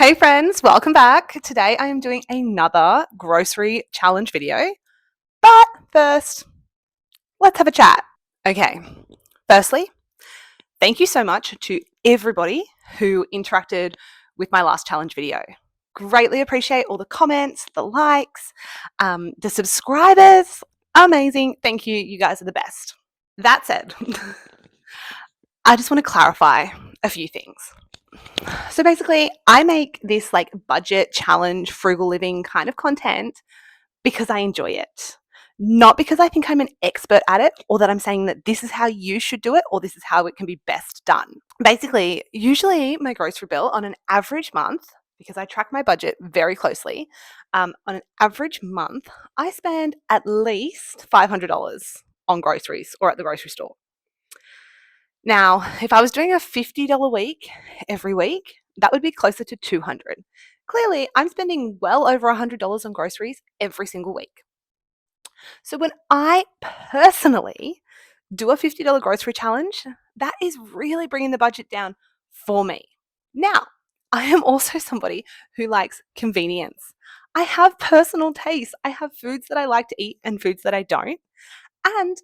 Hey friends, welcome back. Today I am doing another grocery challenge video. But first, let's have a chat. Okay, firstly, thank you so much to everybody who interacted with my last challenge video. Greatly appreciate all the comments, the likes, the subscribers. Amazing. Thank you. You guys are the best. That said, I just want to clarify a few things. So basically, I make this like budget challenge, frugal living kind of content because I enjoy it. Not because I think I'm an expert at it or that I'm saying that this is how you should do it or this is how it can be best done. Basically, usually my grocery bill on an average month, because I track my budget very closely, on an average month, I spend at least $500 on groceries or at the grocery store. Now, if I was doing a $50 week every week, that would be closer to $200. Clearly, I'm spending well over $100 on groceries every single week. So when I personally do a $50 grocery challenge, that is really bringing the budget down for me. Now, I am also somebody who likes convenience. I have personal tastes. I have foods that I like to eat and foods that I don't. And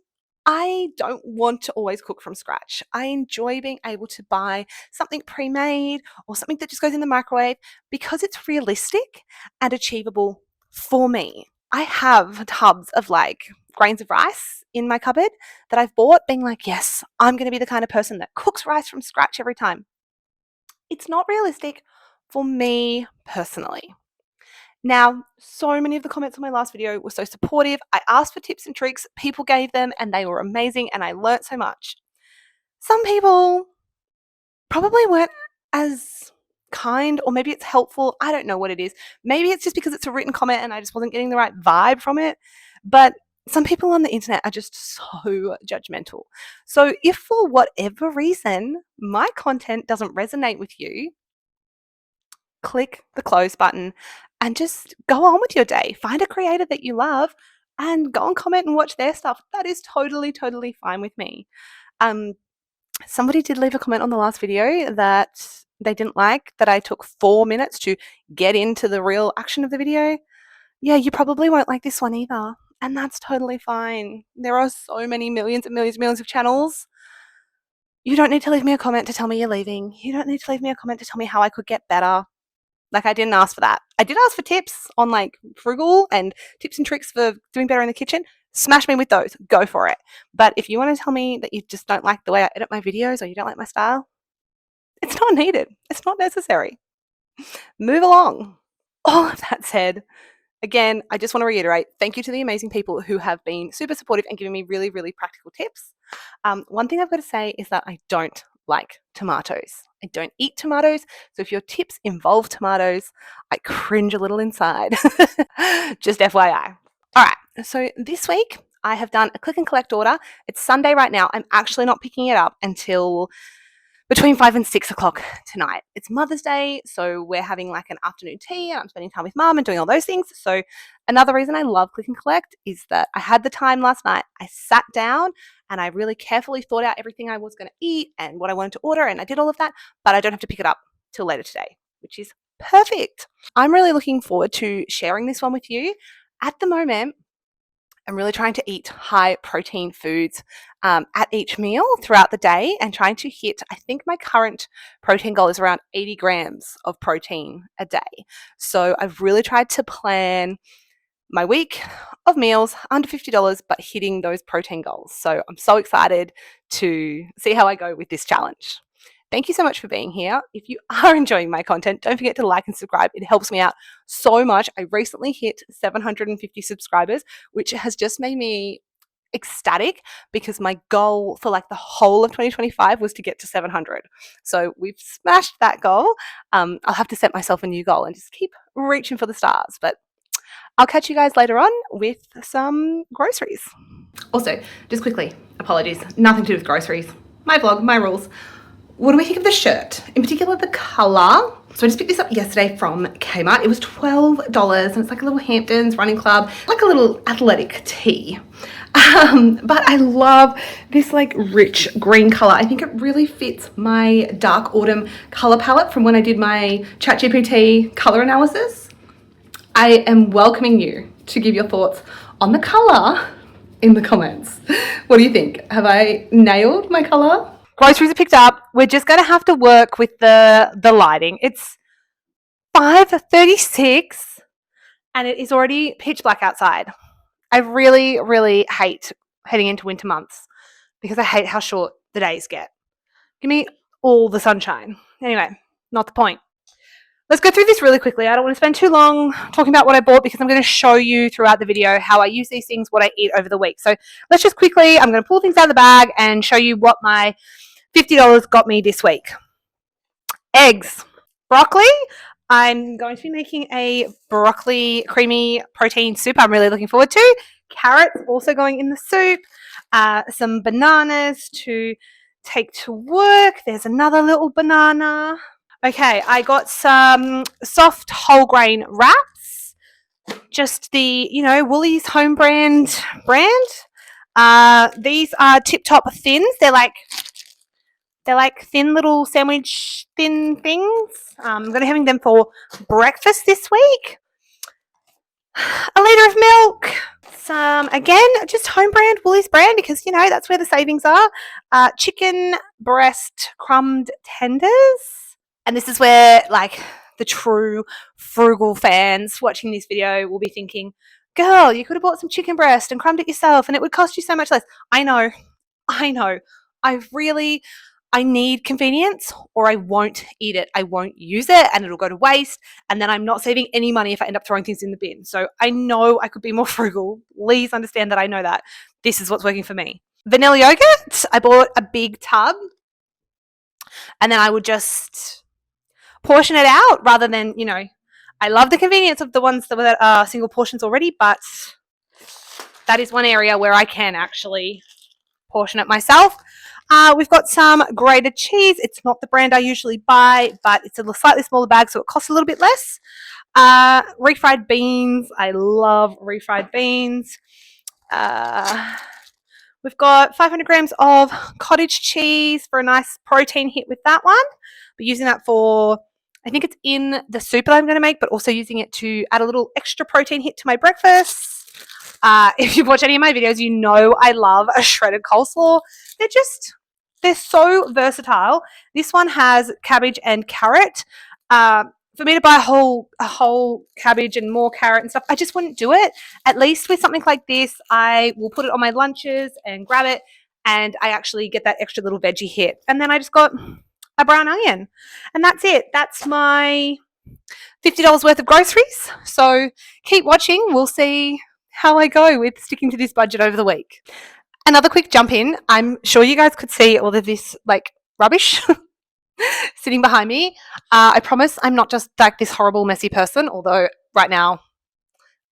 I don't want to always cook from scratch. I enjoy being able to buy something pre-made or something that just goes in the microwave because it's realistic and achievable for me. I have tubs of like grains of rice in my cupboard that I've bought, being like, yes, I'm going to be the kind of person that cooks rice from scratch every time. It's not realistic for me personally. Now, so many of the comments on my last video were so supportive. I asked for tips and tricks, people gave them, and they were amazing, and I learnt so much. Some people probably weren't as kind, or maybe it's helpful. I don't know what it is. Maybe it's just because it's a written comment and I just wasn't getting the right vibe from it. But some people on the internet are just so judgmental. So if for whatever reason my content doesn't resonate with you, click the close button and just go on with your day. Find a creator that you love and go and comment and watch their stuff. That is totally, totally fine with me. Somebody did leave a comment on the last video that they didn't like that I took 4 minutes to get into the real action of the video. Yeah, you probably won't like this one either. And that's totally fine. There are so many millions and millions and millions of channels. You don't need to leave me a comment to tell me you're leaving. You don't need to leave me a comment to tell me how I could get better. Like, I didn't ask for that. I did ask for tips on like frugal and tips and tricks for doing better in the kitchen. Smash me with those. Go for it. But if you want to tell me that you just don't like the way I edit my videos or you don't like my style, it's not needed. It's not necessary. Move along. All of that said, again, I just want to reiterate, thank you to the amazing people who have been super supportive and giving me really, really practical tips. One thing I've got to say is that I don't like tomatoes. I don't eat tomatoes. So if your tips involve tomatoes, I cringe a little inside. Just FYI. All right. So this week I have done a click and collect order. It's Sunday right now. I'm actually not picking it up until between 5 and 6 o'clock tonight. It's Mother's Day, so we're having like an afternoon tea and I'm spending time with mum and doing all those things. So another reason I love click and collect is that I had the time last night. I sat down and I really carefully thought out everything I was going to eat and what I wanted to order, and I did all of that, but I don't have to pick it up till later today, which is perfect. I'm really looking forward to sharing this one with you. At the moment, I'm really trying to eat high protein foods at each meal throughout the day and trying to hit, I think my current protein goal is around 80 grams of protein a day. So I've really tried to plan my week of meals under $50, but hitting those protein goals. So I'm so excited to see how I go with this challenge. Thank you so much for being here. If you are enjoying my content, don't forget to like and subscribe. It helps me out so much. I recently hit 750 subscribers, which has just made me ecstatic because my goal for like the whole of 2025 was to get to 700. So we've smashed that goal. I'll have to set myself a new goal and just keep reaching for the stars. But I'll catch you guys later on with some groceries. Also, just quickly, apologies, nothing to do with groceries. My vlog, my rules. What do we think of the shirt? In particular, the colour. So I just picked this up yesterday from Kmart. It was $12 and it's like a little Hamptons running club, like a little athletic tee. But I love this like rich green color. I think it really fits my dark autumn color palette from when I did my ChatGPT color analysis. I am welcoming you to give your thoughts on the color in the comments. What do you think? Have I nailed my color? Groceries are picked up. We're just going to have to work with the lighting. It's 5:36 and it is already pitch black outside. I really, really hate heading into winter months because I hate how short the days get. Give me all the sunshine. Anyway, not the point. Let's go through this really quickly. I don't want to spend too long talking about what I bought because I'm going to show you throughout the video how I use these things, what I eat over the week. So let's just quickly, I'm going to pull things out of the bag and show you what my $50 got me this week. Eggs. Broccoli. I'm going to be making a broccoli creamy protein soup I'm really looking forward to. Carrots also going in the soup. Some bananas to take to work. There's another little banana. Okay, I got some soft whole grain wraps. Just the, Woolies home brand. These are Tip Top Thins. They're like thin little sandwich thin things. I'm going to be having them for breakfast this week. A litre of milk. Some, again, just home brand, Woolies brand, because, that's where the savings are. Chicken breast crumbed tenders. And this is where, the true frugal fans watching this video will be thinking, girl, you could have bought some chicken breast and crumbed it yourself and it would cost you so much less. I know. I need convenience or I won't eat it. I won't use it and it'll go to waste. And then I'm not saving any money if I end up throwing things in the bin. So I know I could be more frugal. Please understand that I know that. This is what's working for me. Vanilla yogurt. I bought a big tub and then I would just portion it out rather than, I love the convenience of the ones that are single portions already, but that is one area where I can actually portion it myself. We've got some grated cheese. It's not the brand I usually buy, but it's a slightly smaller bag, so it costs a little bit less. Refried beans. I love refried beans. We've got 500 grams of cottage cheese for a nice protein hit with that one. We're using that for, I think it's in the soup that I'm going to make, but also using it to add a little extra protein hit to my breakfast. If you've watched any of my videos, you know I love a shredded coleslaw. They're so versatile. This one has cabbage and carrot. For me to buy a whole cabbage and more carrot and stuff, I just wouldn't do it. At least with something like this, I will put it on my lunches and grab it, and I actually get that extra little veggie hit. And then I just got a brown onion, and that's it. That's my $50 worth of groceries. So keep watching. We'll see how I go with sticking to this budget over the week. Another quick jump in. I'm sure you guys could see all of this rubbish sitting behind me. I promise I'm not just this horrible messy person, although right now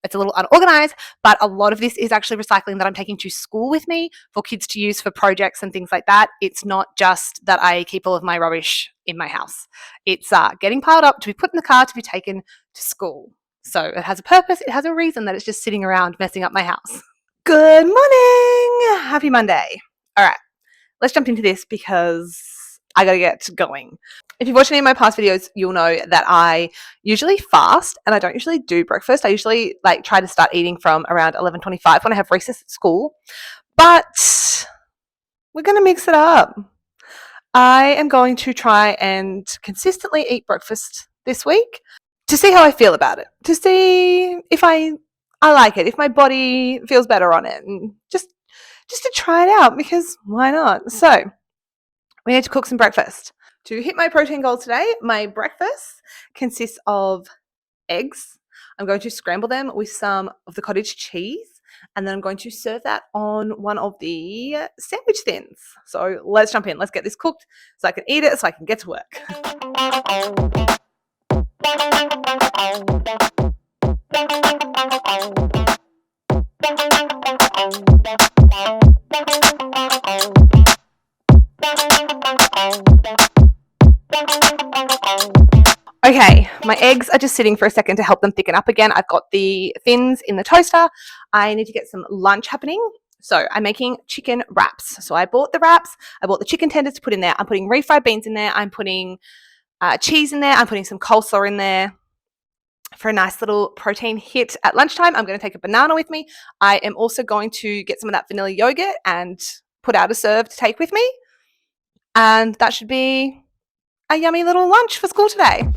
it's a little unorganized, but a lot of this is actually recycling that I'm taking to school with me for kids to use for projects and things like that. It's not just that I keep all of my rubbish in my house. It's getting piled up to be put in the car to be taken to school. So it has a purpose. It has a reason that it's just sitting around messing up my house. Good morning. Happy Monday. All right, let's jump into this because I got to get going. If you've watched any of my past videos, you'll know that I usually fast and I don't usually do breakfast. I usually try to start eating from around 11:25 when I have recess at school, but we're going to mix it up. I am going to try and consistently eat breakfast this week to see how I feel about it, to see if I like it, if my body feels better on it, and just to try it out because why not? So we need to cook some breakfast. To hit my protein goal today, my breakfast consists of eggs. I'm going to scramble them with some of the cottage cheese, and then I'm going to serve that on one of the sandwich thins. So let's jump in. Let's get this cooked so I can eat it so I can get to work. Okay, my eggs are just sitting for a second to help them thicken up again. I've got the thins in the toaster. I need to get some lunch happening. So I'm making chicken wraps. So I bought the wraps. I bought the chicken tenders to put in there. I'm putting refried beans in there. I'm putting cheese in there. I'm putting some coleslaw in there for a nice little protein hit at lunchtime. I'm going to take a banana with me. I am also going to get some of that vanilla yogurt and put out a serve to take with me. And that should be a yummy little lunch for school today.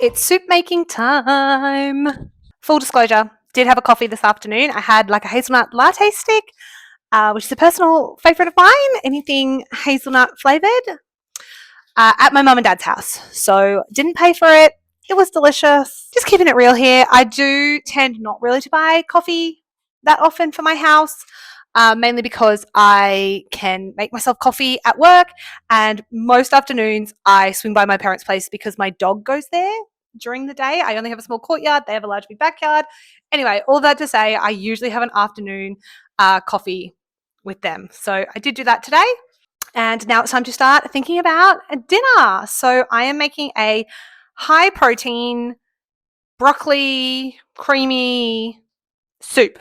It's soup making time. Full disclosure, did have a coffee this afternoon. I had like a hazelnut latte stick, which is a personal favourite of mine, anything hazelnut flavoured, at my mum and dad's house. So didn't pay for it. It was delicious. Just keeping it real here. I do tend not really to buy coffee that often for my house. Mainly because I can make myself coffee at work, and most afternoons I swing by my parents' place because my dog goes there during the day. I only have a small courtyard. They have a large big backyard. Anyway, all that to say, I usually have an afternoon coffee with them. So I did do that today. And now it's time to start thinking about a dinner. So I am making a high protein, broccoli, creamy soup.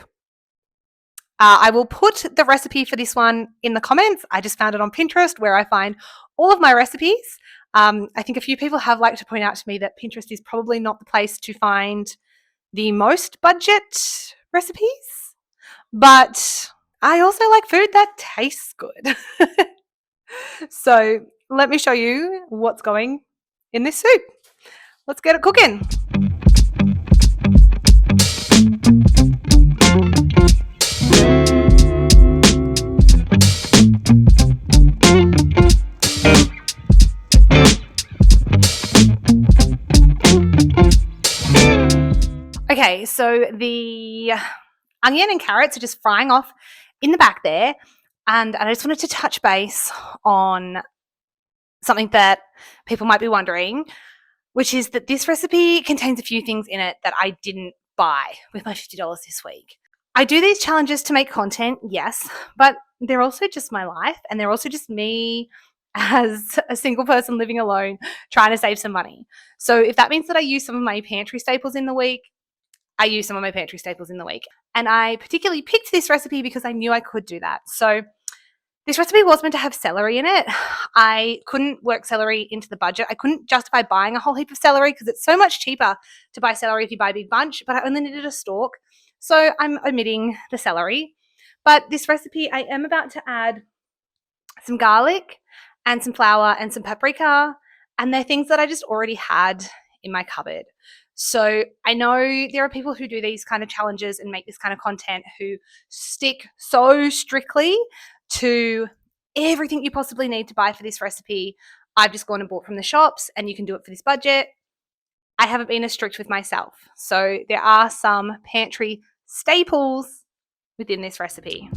I will put the recipe for this one in the comments. I just found it on Pinterest, where I find all of my recipes. I think a few people have liked to point out to me that Pinterest is probably not the place to find the most budget recipes, but I also like food that tastes good. So let me show you what's going in this soup. Let's get it cooking. Okay, so the onion and carrots are just frying off in the back there, and I just wanted to touch base on something that people might be wondering, which is that this recipe contains a few things in it that I didn't buy with my $50 this week. I do these challenges to make content, yes, but they're also just my life, and they're also just me as a single person living alone trying to save some money. So if that means that I use some of my pantry staples in the week, I use some of my pantry staples in the week. And I particularly picked this recipe because I knew I could do that. So this recipe was meant to have celery in it. I couldn't work celery into the budget. I couldn't justify buying a whole heap of celery because it's so much cheaper to buy celery if you buy a big bunch, but I only needed a stalk. So I'm omitting the celery. But this recipe, I am about to add some garlic and some flour and some paprika, and they're things that I just already had in my cupboard. So I know there are people who do these kind of challenges and make this kind of content who stick so strictly to everything you possibly need to buy for this recipe. I've just gone and bought from the shops, and you can do it for this budget. I haven't been as strict with myself. So there are some pantry staples within this recipe.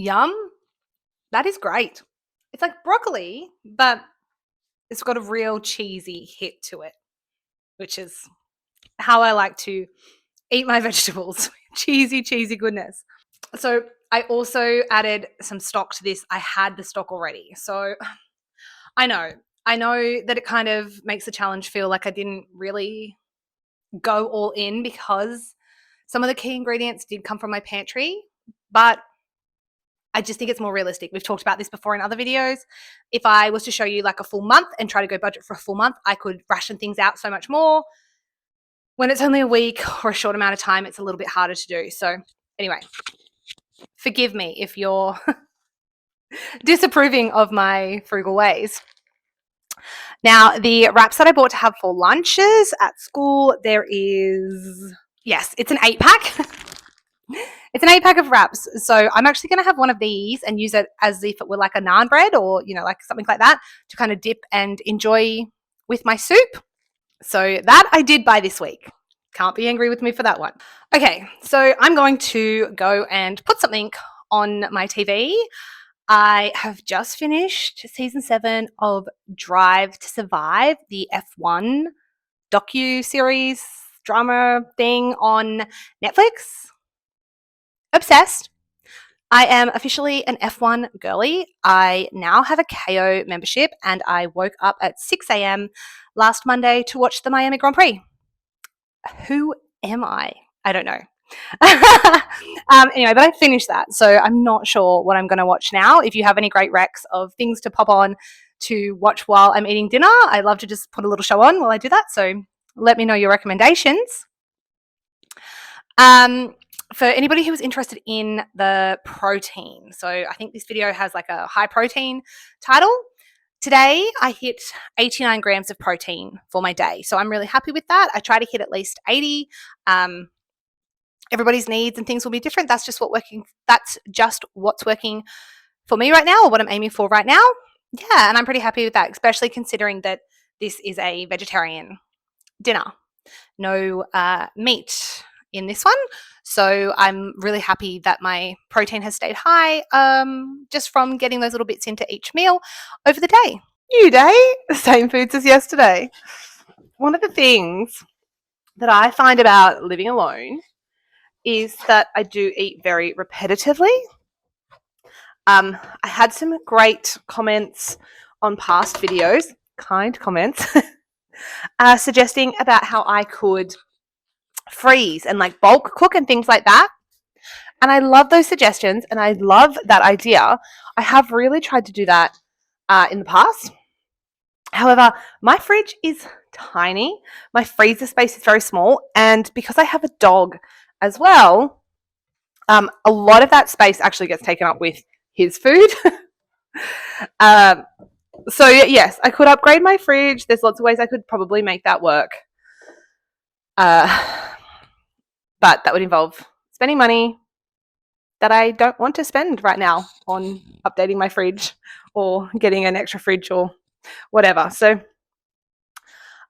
Yum. That is great. It's like broccoli, but it's got a real cheesy hit to it, which is how I like to eat my vegetables. Cheesy, cheesy goodness. So I also added some stock to this. I had the stock already. So I know that it kind of makes the challenge feel like I didn't really go all in because some of the key ingredients did come from my pantry, but I just think it's more realistic. We've talked about this before in other videos. If I was to show you like a full month and try to go budget for a full month, I could ration things out so much more. When it's only a week or a short amount of time, it's a little bit harder to do. So anyway, forgive me if you're disapproving of my frugal ways. Now, the wraps that I bought to have for lunches at school, there is, yes, it's an 8-pack. It's an 8-pack of wraps. So I'm actually going to have one of these and use it as if it were like a naan bread or, like something like that to kind of dip and enjoy with my soup. So that I did buy this week. Can't be angry with me for that one. Okay, so I'm going to go and put something on my TV. I have just finished season 7 of Drive to Survive, the F1 docu-series drama thing on Netflix. Obsessed. I am officially an F1 girly. I now have a KO membership and I woke up at 6 a.m. last Monday to watch the Miami Grand Prix. Who am I? I don't know. Anyway, but I finished that, so I'm not sure what I'm going to watch now. If you have any great recs of things to pop on to watch while I'm eating dinner, I love to just put a little show on while I do that, so let me know your recommendations. For anybody who is interested in the protein, so I think this video has like a high protein title. Today, I hit 89 grams of protein for my day, so I'm really happy with that. I try to hit at least 80. Everybody's needs and things will be different. That's just what's working for me right now, or what I'm aiming for right now. Yeah, and I'm pretty happy with that, especially considering that this is a vegetarian dinner. No meat in this one. So I'm really happy that my protein has stayed high just from getting those little bits into each meal over the day. New day, same foods as yesterday. One of the things that I find about living alone is that I do eat very repetitively. I had some great comments on past videos, kind comments, suggesting about how I could freeze and like bulk cook and things like that. And I love those suggestions and I love that idea. I have really tried to do that in the past. However, my fridge is tiny. My freezer space is very small. And because I have a dog as well, a lot of that space actually gets taken up with his food. So yes, I could upgrade my fridge. There's lots of ways I could probably make that work. But that would involve spending money that I don't want to spend right now on updating my fridge or getting an extra fridge or whatever. So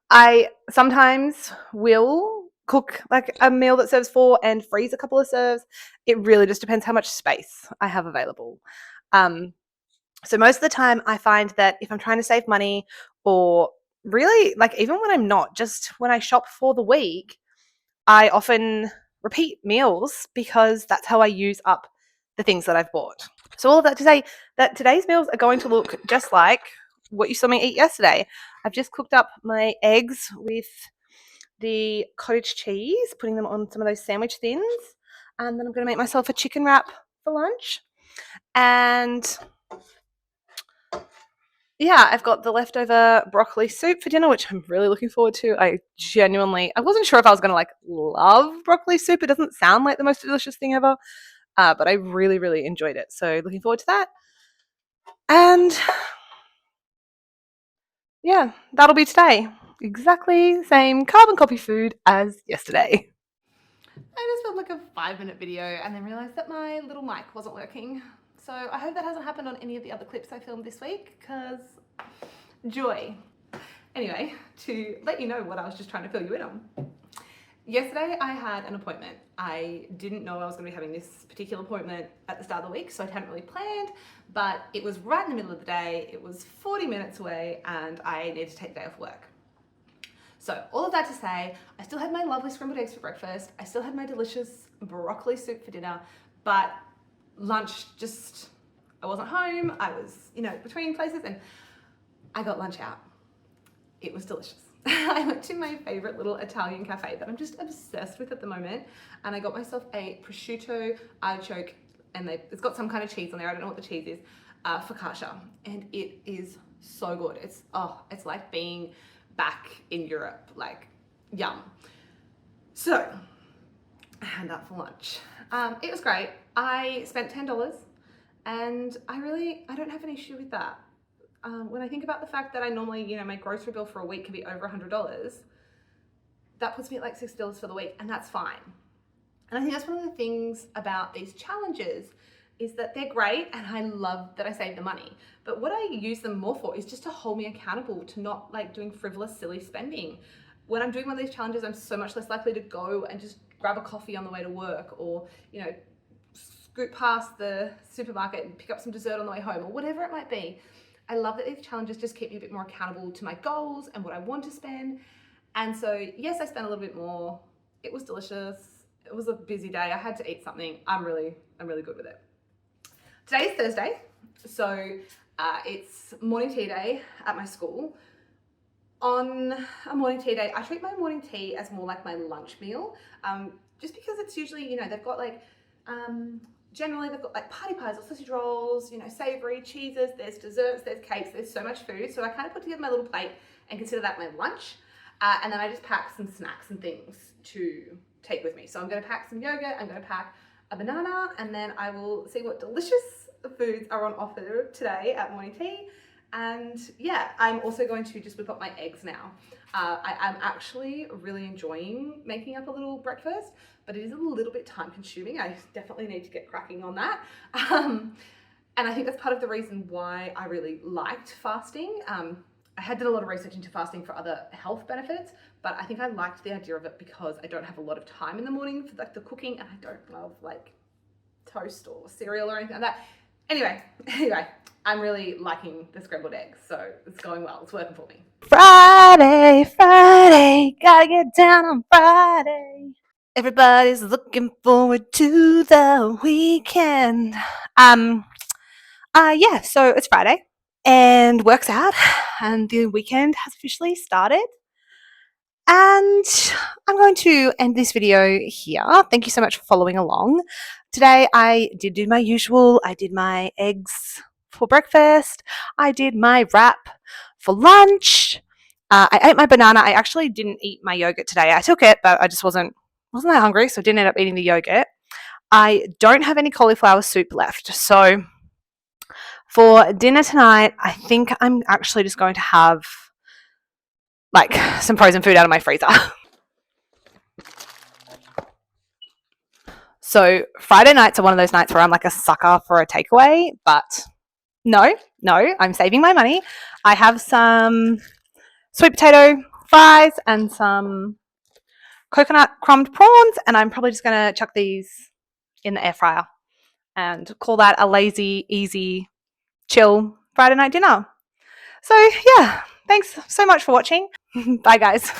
I sometimes will cook like a meal that serves 4 and freeze a couple of serves. It really just depends how much space I have available. So most of the time I find that if I'm trying to save money, or really like even when I'm not, just when I shop for the week, I often repeat meals because that's how I use up the things that I've bought. So all of that to say that today's meals are going to look just like what you saw me eat yesterday. I've just cooked up my eggs with the cottage cheese, putting them on some of those sandwich thins, and then I'm going to make myself a chicken wrap for lunch. And yeah, I've got the leftover broccoli soup for dinner, which I'm really looking forward to. I wasn't sure if I was going to like love broccoli soup. It doesn't sound like the most delicious thing ever, but I really, really enjoyed it. So looking forward to that. And yeah, that'll be today. Exactly same carbon copy food as yesterday. I just filmed like a 5-minute video and then realised that my little mic wasn't working. So I hope that hasn't happened on any of the other clips I filmed this week, because joy. Anyway, to let you know what I was just trying to fill you in on. Yesterday I had an appointment. I didn't know I was going to be having this particular appointment at the start of the week, so I hadn't really planned, but it was right in the middle of the day. It was 40 minutes away and I needed to take the day off work. So all of that to say, I still had my lovely scrambled eggs for breakfast. I still had my delicious broccoli soup for dinner, but lunch I wasn't home. I was, between places, and I got lunch out. It was delicious. I went to my favorite little Italian cafe that I'm just obsessed with at the moment, and I got myself a prosciutto artichoke, and it's got some kind of cheese on there. I don't know what the cheese is, focaccia, and it is so good. It's like being back in Europe, like yum. So I had that for lunch. It was great. I spent $10, and I don't have an issue with that. When I think about the fact that I normally, my grocery bill for a week can be over $100, that puts me at like $6 for the week, and that's fine. And I think that's one of the things about these challenges is that they're great, and I love that I save the money. But what I use them more for is just to hold me accountable to not like doing frivolous, silly spending. When I'm doing one of these challenges, I'm so much less likely to go and just grab a coffee on the way to work, or, scoot past the supermarket and pick up some dessert on the way home, or whatever it might be. I love that these challenges just keep me a bit more accountable to my goals and what I want to spend. And so, yes, I spent a little bit more. It was delicious. It was a busy day. I had to eat something. I'm really good with it. Today is Thursday, so it's morning tea day at my school. On a morning tea day, I treat my morning tea as more like my lunch meal, just because it's usually, they've got like, generally they've got like party pies or sausage rolls, savory, cheeses, there's desserts, there's cakes, there's so much food. So I kind of put together my little plate and consider that my lunch. And then I just pack some snacks and things to take with me. So I'm going to pack some yogurt, I'm going to pack a banana, and then I will see what delicious foods are on offer today at morning tea. And yeah, I'm also going to just whip up my eggs now. I'm actually really enjoying making up a little breakfast, but it is a little bit time consuming. I definitely need to get cracking on that. And I think that's part of the reason why I really liked fasting. I had done a lot of research into fasting for other health benefits, but I think I liked the idea of it because I don't have a lot of time in the morning for like the cooking, and I don't love like toast or cereal or anything like that. Anyway, I'm really liking the scrambled eggs, so it's going well. It's working for me. Friday, gotta get down on Friday. Everybody's looking forward to the weekend. Yeah, so it's Friday and work's out, and the weekend has officially started. And I'm going to end this video here. Thank you so much for following along. Today I did do my usual. I did my eggs for breakfast. I did my wrap for lunch. I ate my banana. I actually didn't eat my yogurt today. I took it, but I just wasn't that hungry, so I didn't end up eating the yogurt. I don't have any cauliflower soup left. So for dinner tonight, I think I'm actually just going to have like some frozen food out of my freezer. So Friday nights are one of those nights where I'm like a sucker for a takeaway, but no, I'm saving my money. I have some sweet potato fries and some coconut crumbed prawns, and I'm probably just going to chuck these in the air fryer and call that a lazy, easy, chill Friday night dinner. So yeah, thanks so much for watching. Bye guys.